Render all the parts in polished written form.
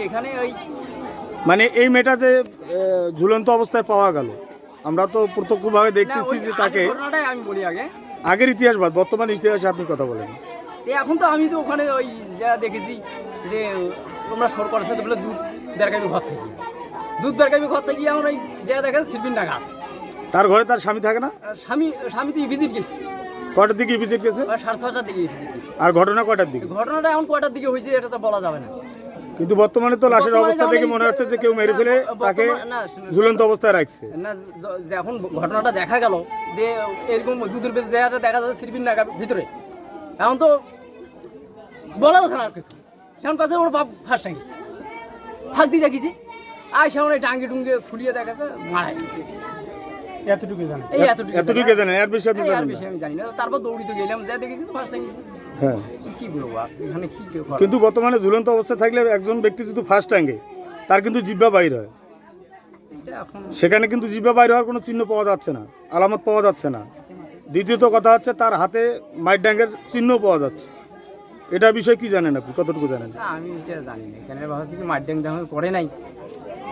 এখানে ওই মানে এই মেয়েটা যে ঝুলন্ত অবস্থায় পাওয়া গেল, আমরা তো প্রত্যক্ষভাবে দেখতেছি যে তাকে, আমি বলি আগের ইতিহাস বাদ বর্তমান ইতিহাসে আপনি কথা বলেন। এখন তো আমি তো ওখানে ওই যা দেখেছি যে তোমরা সর করেছে বলে দুধ বেরকাবি ঘর থেকে আমরা ওই যা দেখে শিল্পিন ডাকা আছে। তার ঘরে তার স্বামী থাকে না? স্বামী তো ভিজিট গেছে। কয়টার দিকে ভিজিট গেছে? 6:30টার দিকে ভিজিট গেছে। আর ঘটনা কয়টার দিকে? ঘটনাটা এখন কয়টার দিকে হয়েছে এটা তো বলা যাবে না। কিন্তু বর্তমানে তো লাশের অবস্থা দেখে মনে হচ্ছে যে কেউ মেরে ফেলে তাকে ঝুলন্ত অবস্থায় রাখছে না। যখন ঘটনাটা দেখা গেল যে এরকম দুধের জায়গাটা দেখা যাচ্ছে শিল্পিন ডাকা ভিতরে, এখন তো বলা যাচ্ছে না আর কিছু। সেমন কাছে ওর বাপ ফার্স্ট টাঙ্গিছে, ফাঁক দিয়ে দেখিছি আর সেমন এই টাঙ্গি টুঙ্গে খুলিয়ে দেখাচ্ছে মারাই। এতটুকু জানেন, এর বেশি আপনি জানেন না? আমি জানি না। তারপর দৌড়িতে গেলাম, যা দেখেছি তো ফার্স্ট টাঙ্গিছে। হ্যাঁ, কি বলবো এখানে কি। কিন্তু বর্তমানে ঝুলন্ত অবস্থায় থাকলে একজন ব্যক্তি যদি ফার্স্ট টাঙ্গে তার কিন্তু জিহ্বা বাইর হয়, সেখানে কিন্তু জিহ্বা বাইর হওয়ার কোনো চিহ্ন পাওয়া যাচ্ছে না, আলামত পাওয়া যাচ্ছে না। দ্বিতীয়ত কথা হচ্ছে তার হাতে মাইট ডাঙ্গের চিহ্ন পাওয়া যাচ্ছে। এটা বিষয়ে কি জানেন আপনি, কতটুকু জানেন? আমি এটা জানি না, এখানে ভাবছি কি মাইট ডাঙ্গ দেখা করে নাই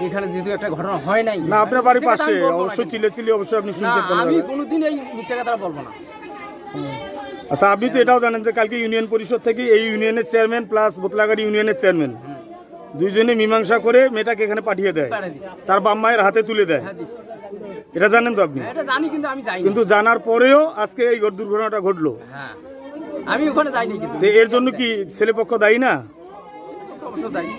এখানে, যেহেতু একটা ঘটনা হয় নাই। না, আপনার বাড়ির পাশে অবশ্যই চিল্লে অবশ্যই আপনি শুনছেন। আমি কোনোদিন এই মিথ্যা কথা বলবো না। আচ্ছা, আপনি তো এটাও জানেন যে কালকে ইউনিয়ন পরিষদ থেকে এই ইউনিয়নের চেয়ারম্যান প্লাস বোতলাগাড়ি ইউনিয়নের চেয়ারম্যান দুইজনে মীমাংসা করে মেয়েটাকে এখানে পাঠিয়ে দেয়, তার বাপ মায়ের হাতে তুলে দেয়। এটা জানেন তো আপনি? এটা জানি, কিন্তু আমি যাই। কিন্তু জানার পরেও আজকে এই দুর্ঘটনাটা ঘটলো। আমি ওখানে যাইনি। কিন্তু এর জন্য কি ছেলেপক্ষ দায়ী না? অবশ্যই দায়ী।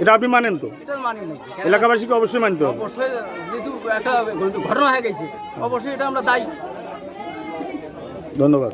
এটা আপনি মানেন তো? এটা মানি না। এলাকাবাসীকে অবশ্যই মানতে হবে। অবশ্যই, যেহেতু একটা ঘটনা হয়ে গেছে অবশ্যই এটা আমরা দায়ী। ধন্যবাদ।